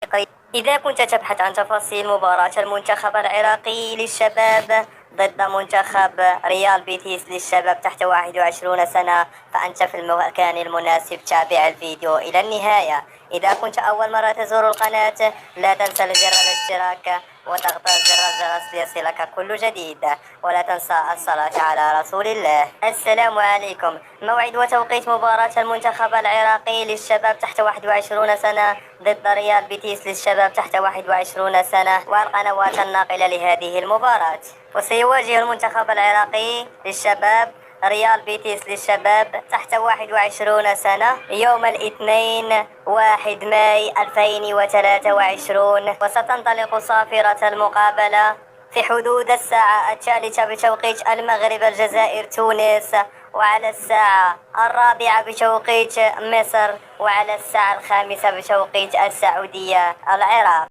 الإفريقي. إذا كنت تبحث عن تفاصيل مباراة المنتخب العراقي للشباب ضد منتخب ريال بيتيس للشباب تحت 21 سنة، فأنت في المكان المناسب. تابع الفيديو إلى النهاية. إذا كنت أول مرة تزور القناة لا تنسى زر الاشتراك وضغط زر الجرس ليصلك كل جديد، ولا تنسى الصلاة على رسول الله. السلام عليكم. موعد وتوقيت مباراة المنتخب العراقي للشباب تحت 21 سنة ضد ريال بيتيس للشباب تحت 21 سنة، والقنوات الناقلة لهذه المباراة. وسيواجه المنتخب العراقي للشباب ريال بيتيس للشباب تحت 21 سنة يوم الاثنين 1 ماي 2023، وستنطلق صافرة المقابلة في حدود الساعة 3 بتوقيت المغرب الجزائر تونس، وعلى الساعة 4 بتوقيت مصر، وعلى الساعة 5 بتوقيت السعودية العراق.